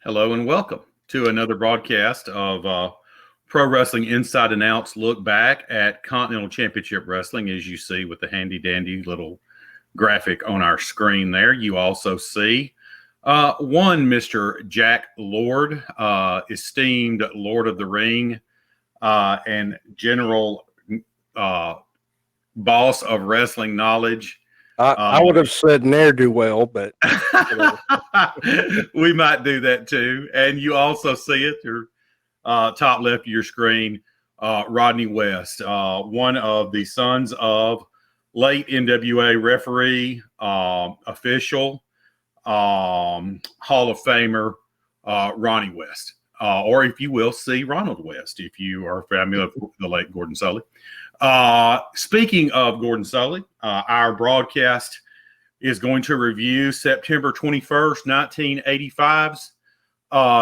Hello and welcome to another broadcast of Pro Wrestling Inside and Outs look back at Continental Championship Wrestling, as you see with the handy dandy little graphic on our screen there. You also see one Mr. Jack Lord, esteemed Lord of the Ring and general boss of wrestling knowledge. I would have said ne'er-do-well, but we might do that too. And you also see it, your top left of your screen, Rodney West, one of the sons of late NWA referee, official, Hall of Famer, Ronnie West, or if you will, see Ronald West, if you are familiar with the late Gordon Solie. Speaking of Gordon Solie, our broadcast is going to review September 21st, 1985's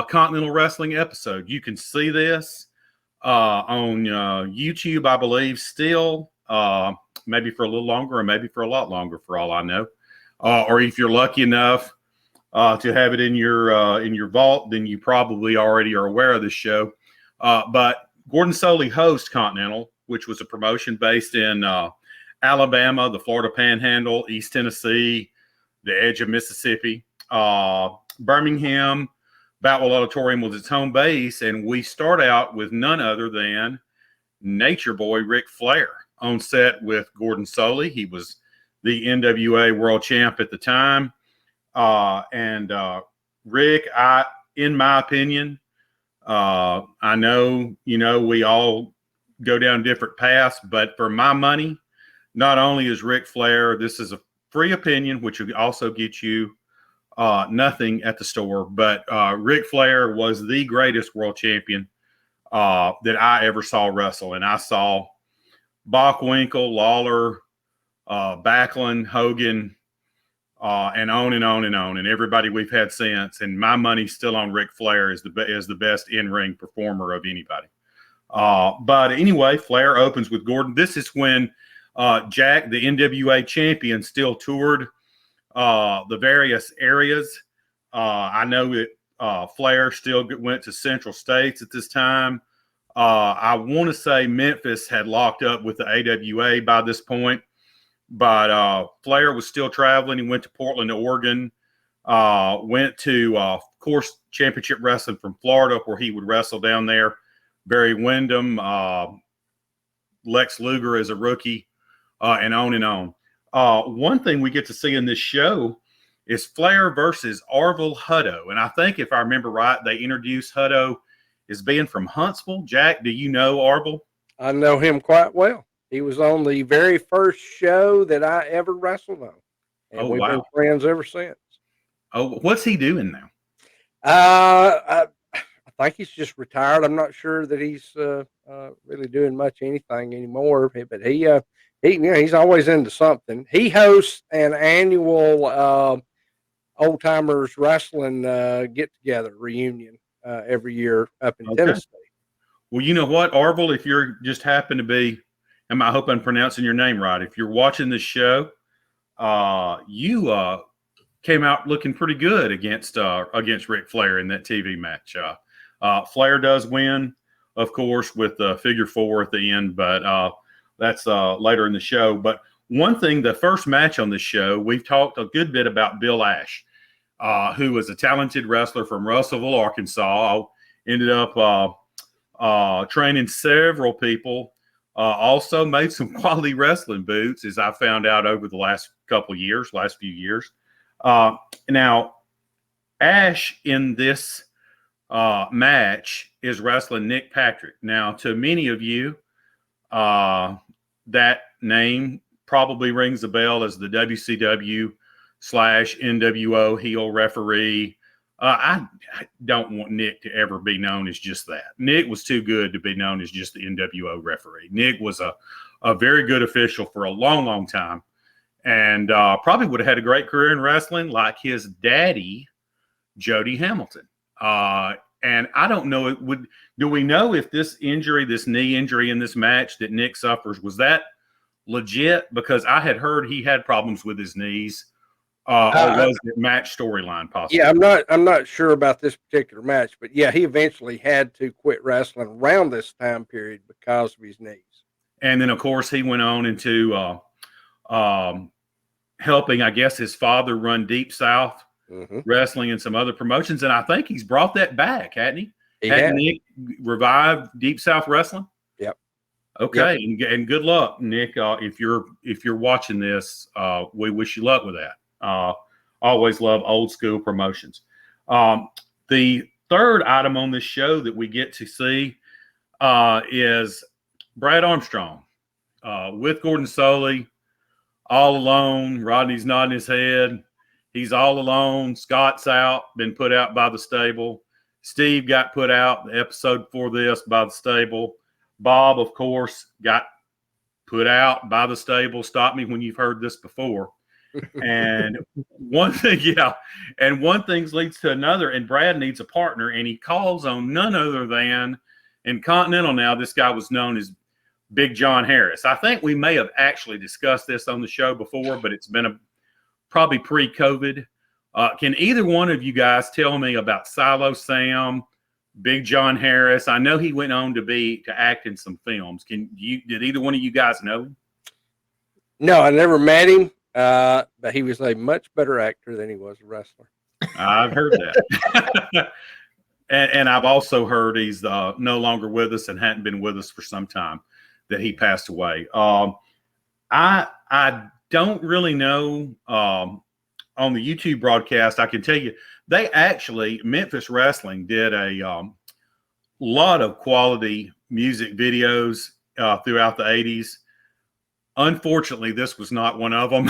Continental Wrestling episode. You can see this on YouTube, I believe, still, maybe for a little longer or maybe for a lot longer for all I know. Or if you're lucky enough to have it in your vault, then you probably already are aware of this show. But Gordon Solie hosts Continental, which was a promotion based in Alabama, the Florida Panhandle, East Tennessee, the edge of Mississippi. Birmingham, Boutwell Auditorium was its home base, and we start out with none other than Nature Boy Ric Flair on set with Gordon Solie. He was the NWA World Champ at the time. Rick, in my opinion, I know, we all go down different paths, but for my money, not only is Ric Flair, this is a free opinion, which will also get you nothing at the store, but Ric Flair was the greatest world champion that I ever saw wrestle. And I saw Bockwinkel, Lawler, Backlund, Hogan, and on and on and on, and everybody we've had since. And my money's still on Ric Flair as the best in-ring performer of anybody. But anyway, Flair opens with Gordon. This is when Jack, the NWA champion, still toured the various areas. I know that Flair still went to Central States at this time. I want to say Memphis had locked up with the AWA by this point, but Flair was still traveling. He went to Portland, Oregon, went to, of course, Championship Wrestling from Florida, where he would wrestle down there. Barry Windham, Lex Luger as a rookie, and on and on. One thing we get to see in this show is Flair versus Arvel Hutto. And I think, if I remember right, they introduced Hutto as being from Huntsville. Jack, do you know Arvel? I know him quite well. He was on the very first show that I ever wrestled on. And we've been friends ever since. Oh, what's he doing now? I think he's just retired. I'm not sure that he's really doing much anything anymore, but he's always into something. He hosts an annual old timers wrestling get together reunion every year up in Tennessee. Well, you know what, Arvel, if you're just happen to be, I hope I'm pronouncing your name right. If you're watching this show, you came out looking pretty good against Ric Flair in that TV match. Flair does win, of course, with the figure four at the end, but that's later in the show. But one thing, the first match on this show, we've talked a good bit about Bill Ash, who was a talented wrestler from Russellville, Arkansas. Ended up training several people. Also made some quality wrestling boots, as I found out over the last few years. Now, Ash in this match is wrestling Nick Patrick. Now, to many of you, that name probably rings a bell as the WCW/NWO heel referee. I don't want Nick to ever be known as just that. Nick was too good to be known as just the NWO referee. Nick was a very good official for a long, long time, and probably would have had a great career in wrestling like his daddy, Jody Hamilton. And I don't know, do we know if this knee injury in this match that Nick suffers, was that legit? Because I had heard he had problems with his knees or was it match storyline possibly? Yeah, I'm not sure about this particular match, but yeah, he eventually had to quit wrestling around this time period because of his knees. And then, of course, he went on into helping, I guess, his father run Deep South Wrestling and some other promotions. And I think he's brought that back, hadn't he? Hadn't Nick revived Deep South Wrestling? Yep. Okay, yep. And good luck, Nick. If you're watching this, we wish you luck with that. Always love old school promotions. The third item on this show that we get to see is Brad Armstrong with Gordon Soley, all alone. Rodney's nodding his head. He's all alone. Scott's out, been put out by the stable. Steve got put out the episode before this by the stable. Bob, of course, got put out by the stable. Stop me when you've heard this before. And one thing leads to another, and Brad needs a partner, and he calls on none other than, in Continental now, this guy was known as Big John Harris. I think we may have actually discussed this on the show before, but it's been probably pre-COVID. Can either one of you guys tell me about Silo Sam, Big John Harris? I know he went on to act in some films. Did either one of you guys know him? No, I never met him, but he was a much better actor than he was a wrestler. I've heard that. and I've also heard he's no longer with us and hadn't been with us for some time, that he passed away. I don't really know on the YouTube broadcast. I can tell you, Memphis Wrestling did a lot of quality music videos throughout the 80s. Unfortunately, this was not one of them.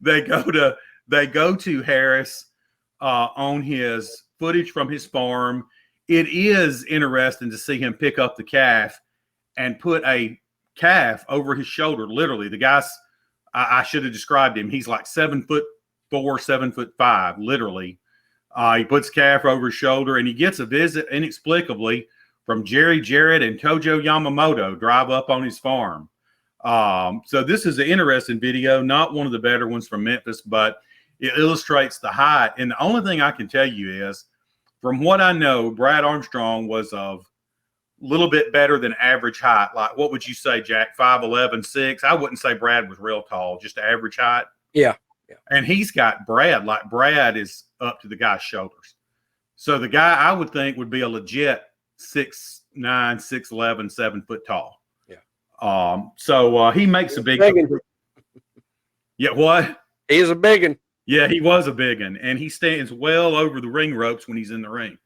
they go to Harris on his footage from his farm. It is interesting to see him pick up the calf and put a calf over his shoulder. Literally, the guy's, I should have described him. He's like 7'4", 7'5", literally. He puts calf over his shoulder, and he gets a visit inexplicably from Jerry Jarrett and Tojo Yamamoto drive up on his farm. So this is an interesting video, not one of the better ones from Memphis, but it illustrates the height. And the only thing I can tell you is, from what I know, Brad Armstrong was of a little bit better than average height. Like, what would you say, Jack? 5'11", 6"? I wouldn't say Brad was real tall, just average height. Yeah. And he's got Brad, like Brad is up to the guy's shoulders. So the guy I would think would be a legit 6'9", 6'11", 7 foot tall. Yeah. So he makes a big. Yeah, what? He is a big one. Yeah, he was a big one, and he stands well over the ring ropes when he's in the ring.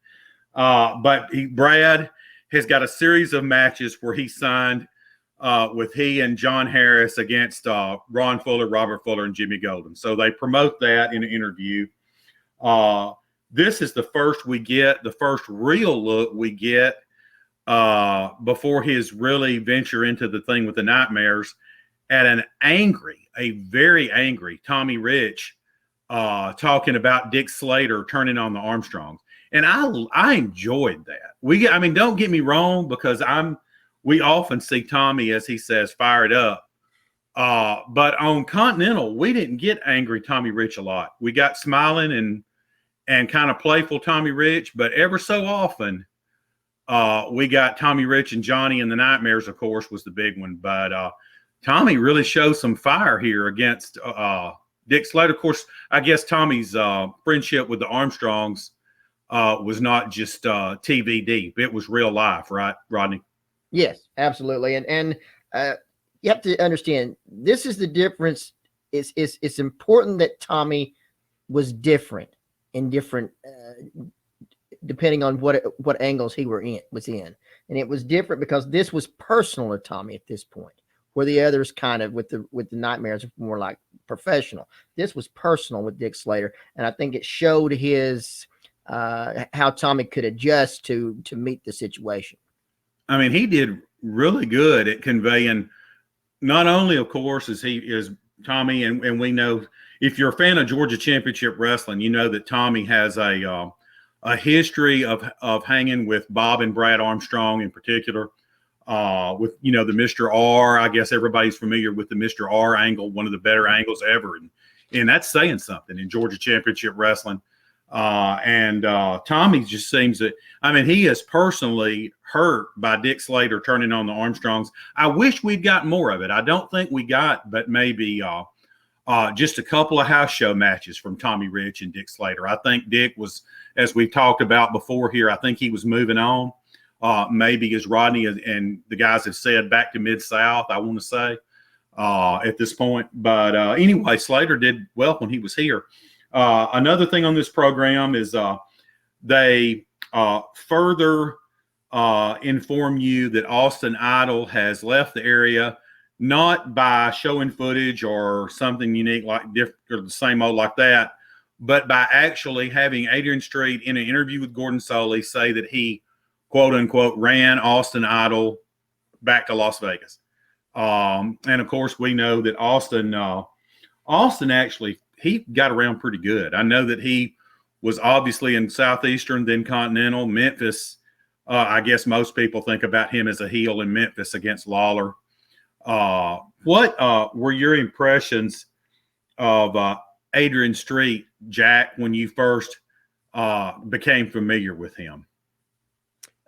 But Brad has got a series of matches where he signed with he and John Harris against Ron Fuller, Robert Fuller, and Jimmy Golden. So they promote that in an interview. This is the first real look we get before his really venture into the thing with the Nightmares at a very angry Tommy Rich talking about Dick Slater turning on the Armstrongs. And I enjoyed that. Don't get me wrong, because we often see Tommy, as he says, fired up. But on Continental, we didn't get angry Tommy Rich a lot. We got smiling and kind of playful Tommy Rich, but ever so often we got Tommy Rich and Johnny and the Nightmares, of course, was the big one. But Tommy really shows some fire here against Dick Slater. Of course, I guess Tommy's friendship with the Armstrongs was not just TV deep. It was real life, right, Rodney? Yes, absolutely. And you have to understand, this is the difference. It's important that Tommy was different in different depending on what angles he was in. And it was different because this was personal to Tommy at this point, where the others kind of with the Nightmares more like professional. This was personal with Dick Slater, and I think it showed his how Tommy could adjust to meet the situation. I mean, he did really good at conveying, not only, of course, is Tommy, and we know, if you're a fan of Georgia Championship Wrestling, you know that Tommy has a history of hanging with Bob and Brad Armstrong in particular, with, the Mr. R. I guess everybody's familiar with the Mr. R angle, one of the better angles ever and that's saying something in Georgia Championship Wrestling. And Tommy just seems that, I mean, he is personally hurt by Dick Slater turning on the Armstrongs. I wish we'd got more of it. I don't think we got, but maybe just a couple of house show matches from Tommy Rich and Dick Slater. I think Dick was, as we've talked about before here, I think he was moving on. Maybe as Rodney and the guys have said, back to Mid-South, I want to say, at this point. But anyway, Slater did well when he was here. Another thing on this program is they further inform you that Austin Idol has left the area, not by showing footage or something unique like different or the same old like that, but by actually having Adrian Street in an interview with Gordon Soley say that he, quote unquote, ran Austin Idol back to Las Vegas. And of course, we know that Austin actually, he got around pretty good. I know that he was obviously in Southeastern, then Continental, Memphis. I guess most people think about him as a heel in Memphis against Lawler. What were your impressions of Adrian Street, Jack, when you first became familiar with him?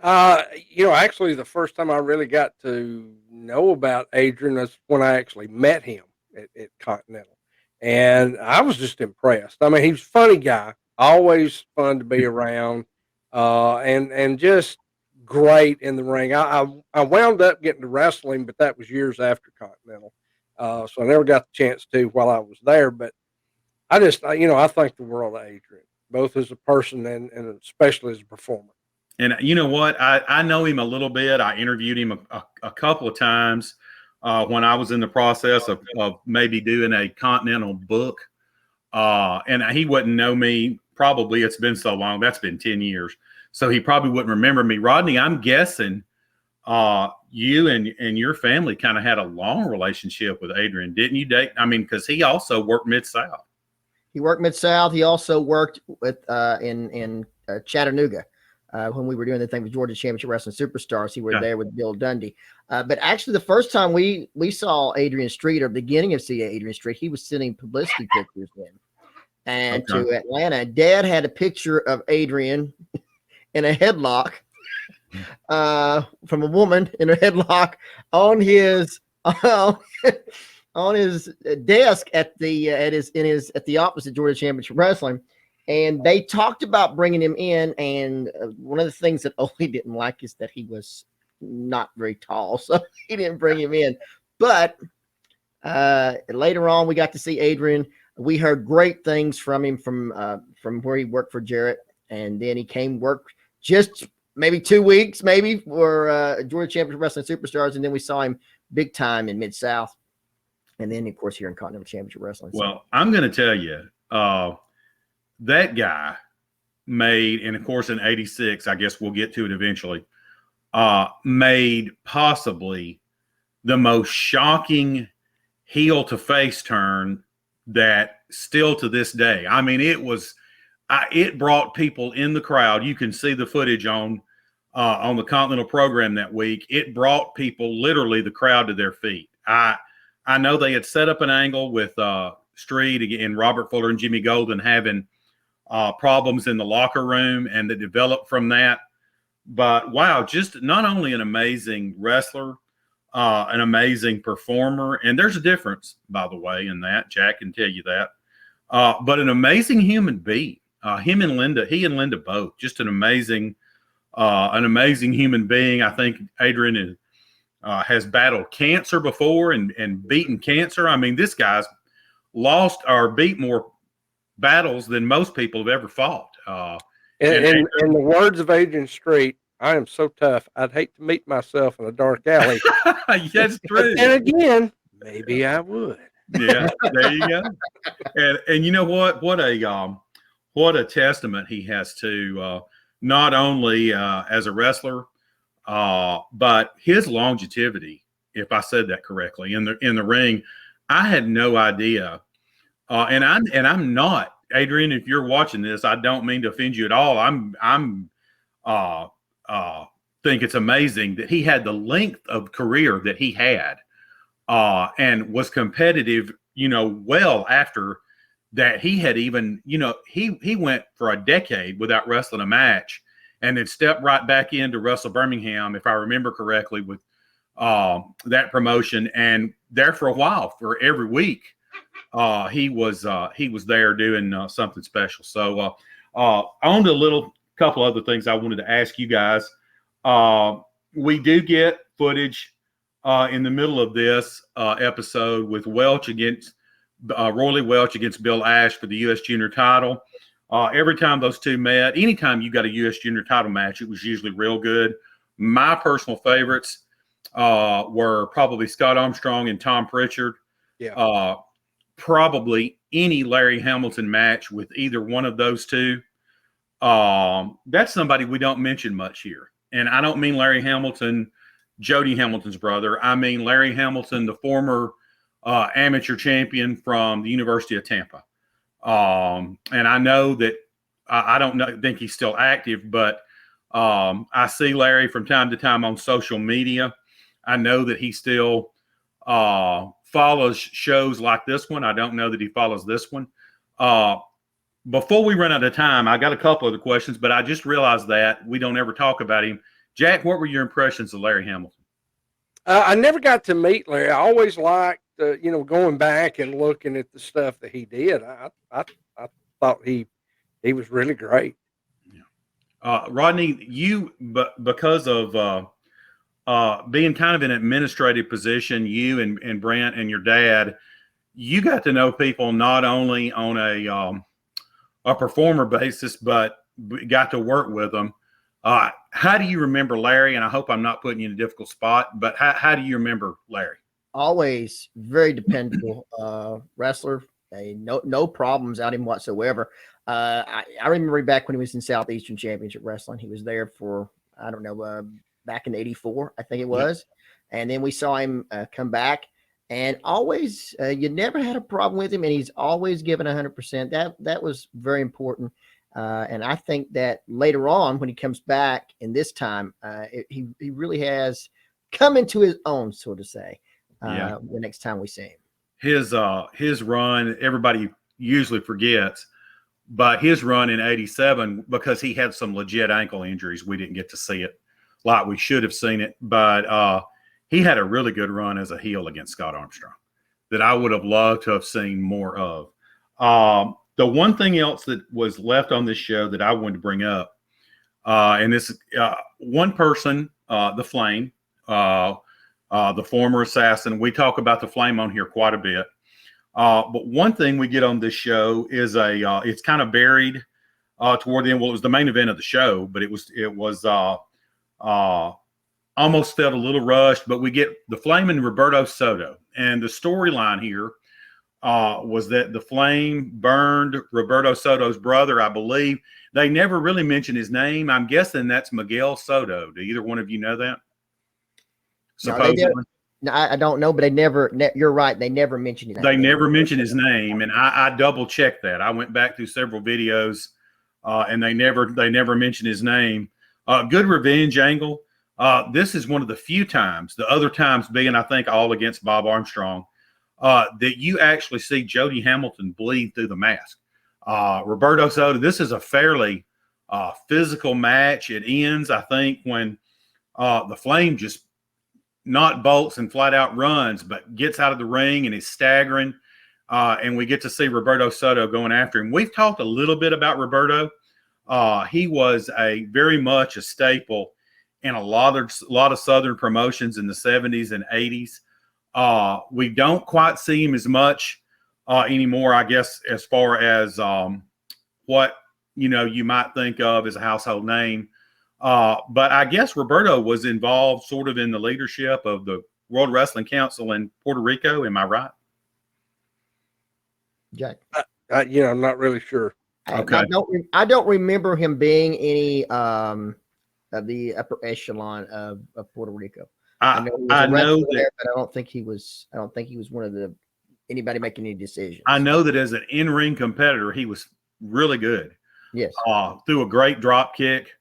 Actually, the first time I really got to know about Adrian is when I actually met him at Continental. And I was just impressed. I mean, he's a funny guy, always fun to be around, and just great in the ring. I wound up getting to wrestling, but that was years after Continental. So I never got the chance to while I was there. But I think the world of Adrian, both as a person and especially as a performer. And you know what? I know him a little bit. I interviewed him a couple of times when I was in the process of maybe doing a Continental book. And he wouldn't know me. Probably it's been so long. That's been 10 years. So he probably wouldn't remember me. Rodney, I'm guessing you and your family kind of had a long relationship with Adrian, didn't you, Dave? I mean, because he also worked Mid-South. He worked Mid-South. He also worked with in Chattanooga. When we were doing the thing with Georgia Championship Wrestling Superstars, he was there with Bill Dundee. But actually, the first time we saw Adrian Street, or beginning of seeing Adrian Street, he was sending publicity pictures in and to Atlanta. Dad had a picture of Adrian in a headlock from a woman in a headlock on his on his desk at the office at Georgia Championship Wrestling. And they talked about bringing him in, and one of the things that Ole didn't like is that he was not very tall, so he didn't bring him in. But later on, we got to see Adrian. We heard great things from him from where he worked for Jarrett, and then he came work just maybe 2 weeks, maybe for Georgia Championship Wrestling Superstars, and then we saw him big time in Mid-South, and then of course here in Continental Championship Wrestling. Well, I'm going to tell you. That guy made, and of course in 86, I guess we'll get to it eventually, made possibly the most shocking heel to face turn that still to this day. I mean, it brought people in the crowd. You can see the footage on the Continental program that week. It brought people, literally the crowd, to their feet. I know they had set up an angle with Street and Robert Fuller and Jimmy Golden having problems in the locker room, and that developed from that. But wow, just not only an amazing wrestler, an amazing performer, and there's a difference, by the way, in that. Jack can tell you that. But an amazing human being. He and Linda both, just an amazing human being. I think Adrian has battled cancer before and beaten cancer. I mean, this guy's lost or beat more battles than most people have ever fought. In the words of Adrian Street, I am so tough, I'd hate to meet myself in a dark alley. That's true. And again, maybe I would. Yeah, there you go. And you know what? What a testament he has to not only as a wrestler, but his longevity. If I said that correctly, in the ring, I had no idea. And I'm not, Adrian, if you're watching this, I don't mean to offend you at all. I'm think it's amazing that he had the length of career that he had, and was competitive, well after that he had even, he went for a decade without wrestling a match, and then stepped right back in to wrestle Birmingham, if I remember correctly, with that promotion, and there for a while, for every week, he was there doing something special. So on to a little couple other things I wanted to ask you guys. We do get footage in the middle of this episode with Welch against Roy Welch against Bill Ash for the U.S. Junior title. Every time those two met, anytime you got a U.S. Junior title match, it was usually real good. My personal favorites were probably Scott Armstrong and Tom Pritchard. Yeah. Probably any Larry Hamilton match with either one of those two. That's somebody we don't mention much here. And I don't mean Larry Hamilton, Jody Hamilton's brother. I mean Larry Hamilton, the former amateur champion from the University of Tampa. And I know that I don't think he's still active, but I see Larry from time to time on social media. I know that he still follows shows like this one. I don't know that he follows this one. Before we run out of time, I got a couple other questions, but I just realized that we don't ever talk about him. Jack, what were your impressions of Larry Hamilton? I never got to meet Larry. I always liked, going back and looking at the stuff that he did. I thought he was really great. Yeah. Rodney, because of being kind of an administrative position, you and Brent and your dad, you got to know people not only on a performer basis, but got to work with them. How do you remember Larry? And I hope I'm not putting you in a difficult spot, but how do you remember Larry? Always very dependable wrestler. No problems out of him whatsoever. I remember back when he was in Southeastern Championship Wrestling. He was there for, I don't know, back in '84, I think it was. Yep. And then we saw him come back, and always, you never had a problem with him, and he's always given 100%. That was very important. And I think that later on, when he comes back in this time, he really has come into his own, so to say, the next time we see him. His run, everybody usually forgets, but his run in '87, because he had some legit ankle injuries, we didn't get to see it like we should have seen it. But he had a really good run as a heel against Scott Armstrong that I would have loved to have seen more of. The one thing else that was left on this show that I wanted to bring up, and this one person, the Flame, the former assassin. We talk about the Flame on here quite a bit. But one thing we get on this show is it's kind of buried toward the end. Well, it was the main event of the show, but it was almost felt a little rushed. But we get the Flame and Roberto Sotto, and the storyline here was that the Flame burned Roberto Soto's brother, I believe. They never really mentioned his name. I'm guessing that's Miguel Sotto. Do either one of you know that? Supposedly. No, I don't know, but they never. You're right. They never mentioned his name. They never mentioned his name, and I double checked that. I went back through several videos, and they never mentioned his name. Good revenge angle. This is one of the few times, the other times being, I think, all against Bob Armstrong, that you actually see Jody Hamilton bleed through the mask. Roberto Sotto, this is a fairly physical match. It ends, I think, when the Flame just not bolts and flat out runs, but gets out of the ring and is staggering. And we get to see Roberto Sotto going after him. We've talked a little bit about Roberto. He was very much a staple in a lot of Southern promotions in the 70s and 80s. We don't quite see him as much anymore, I guess, as far as what you might think of as a household name. But I guess Roberto was involved sort of in the leadership of the World Wrestling Council in Puerto Rico. Am I right? Jack, I'm not really sure. Okay. I don't remember him being any of the upper echelon of Puerto Rico. I know that, there, but I don't think he was one of anybody making any decisions. I know that as an in-ring competitor, he was really good. Yes. Threw a great drop kick.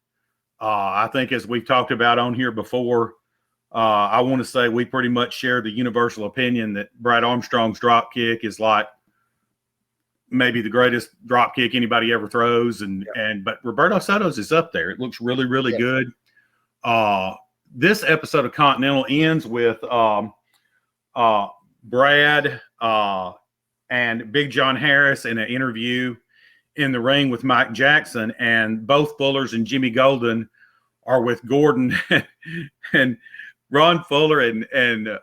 I think, as we've talked about on here before, I want to say we pretty much share the universal opinion that Brad Armstrong's drop kick is like maybe the greatest drop kick anybody ever throws. But Roberto Sotto's is up there. It looks really, really good. This episode of Continental ends with Brad and Big John Harris in an interview in the ring with Mike Jackson, and both Fullers and Jimmy Golden are with Gordon and Ron Fuller and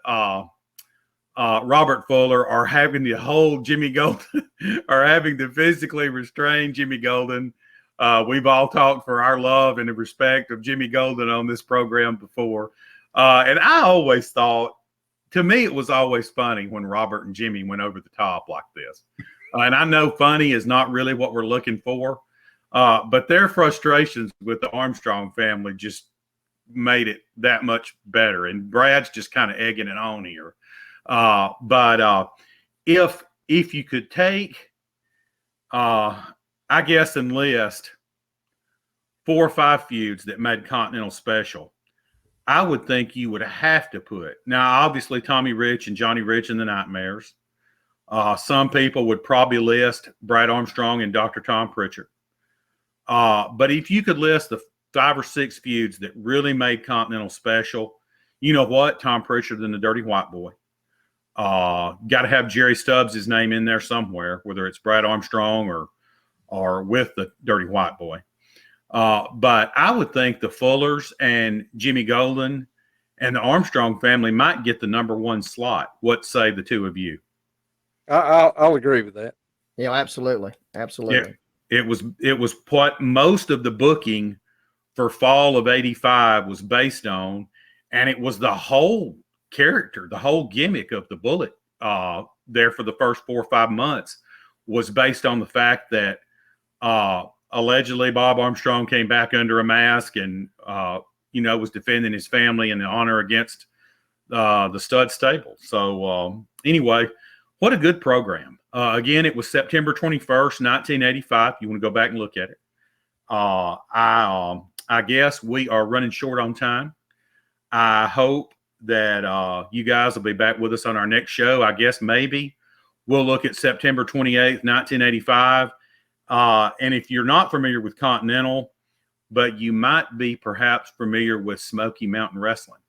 Robert Fuller are having to hold Jimmy Golden, are having to physically restrain Jimmy Golden. We've all talked for our love and the respect of Jimmy Golden on this program before. And I always thought, to me, it was always funny when Robert and Jimmy went over the top like this. And I know funny is not really what we're looking for, but their frustrations with the Armstrong family just made it that much better. And Brad's just kind of egging it on here. But if you could take, I guess, and list 4 or 5 feuds that made Continental special, I would think you would have to put, now obviously Tommy Rich and Johnny Rich and the Nightmares. Some people would probably list Brad Armstrong and Dr. Tom Pritchard. But if you could list the 5 or 6 feuds that really made Continental special, you know what? Tom Pritchard and the Dirty White Boy. Got to have Jerry Stubbs' name in there somewhere, whether it's Brad Armstrong or with the Dirty White Boy. But I would think the Fullers and Jimmy Golden and the Armstrong family might get the number 1 slot. What say the two of you? I'll agree with that. Yeah, absolutely. Absolutely. It was what most of the booking for fall of '85 was based on, and it was the whole character, the whole gimmick of the Bullet there for the first 4 or 5 months was based on the fact that allegedly Bob Armstrong came back under a mask and was defending his family in the honor against the Stud Stable. So anyway, what a good program. Again, it was September 21st, 1985. You want to go back and look at it. I guess we are running short on time. I hope that you guys will be back with us on our next show. I guess maybe we'll look at September 28th, 1985. And if you're not familiar with Continental, but you might be perhaps familiar with Smoky Mountain Wrestling,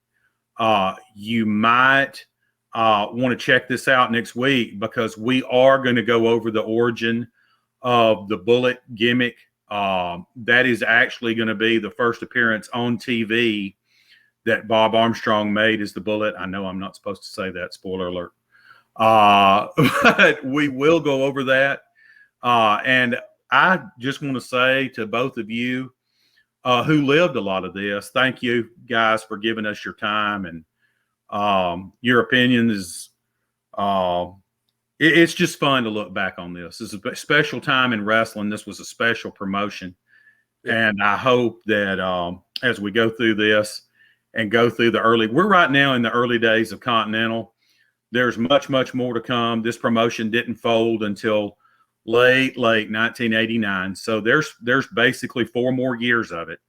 you might want to check this out next week, because we are going to go over the origin of the Bullet gimmick. That is actually going to be the first appearance on TV that Bob Armstrong made as the Bullet. I know I'm not supposed to say that, spoiler alert. But we will go over that. And I just want to say to both of you who lived a lot of this, thank you guys for giving us your time, and your opinion is, it's just fun to look back on this. This is a special time in wrestling. This was a special promotion. Yeah. And I hope that as we go through this and go through we're right now in the early days of Continental. There's much, much more to come. This promotion didn't fold until late 1989. So there's basically 4 more years of it.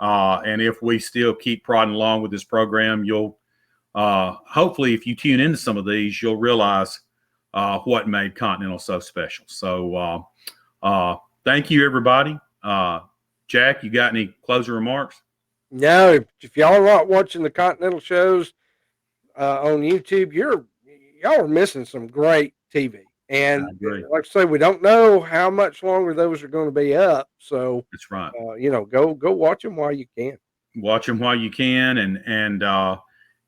And if we still keep prodding along with this program, you'll hopefully, if you tune into some of these, you'll realize what made Continental so special. So thank you, everybody. Jack, you got any closing remarks? No, if y'all are not watching the Continental shows on YouTube, y'all are missing some great TV. And like I say, we don't know how much longer those are going to be up. So that's right. Go watch them while you can. Watch them while you can, and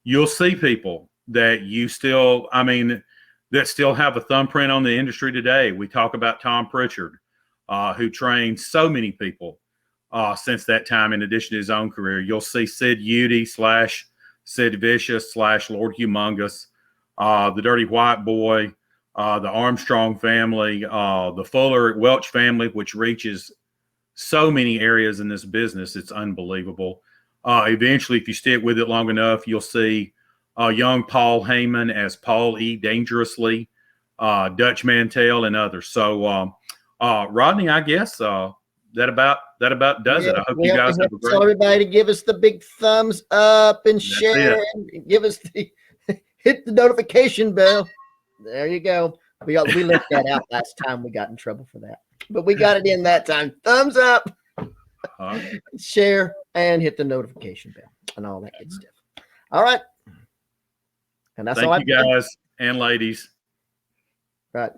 you'll see people that that still have a thumbprint on the industry today. We talk about Tom Pritchard, who trained so many people since that time, in addition to his own career. You'll see Sid Udy / Sid Vicious / Lord Humongous, the Dirty White Boy, the Armstrong family, the Fuller Welch family, which reaches so many areas in this business. It's unbelievable. Eventually, if you stick with it long enough, you'll see young Paul Heyman as Paul E. Dangerously, Dutch Mantell, and others. So, Rodney, I guess that about does it. I hope you guys have a great. Tell everybody to give us the big thumbs up and share, and give us hit the notification bell. There you go. We left that out last time. We got in trouble for that, but we got it in that time. Thumbs up, share, and hit the notification bell and all that good stuff. All right, and that's all. Thank you, guys and ladies. Right.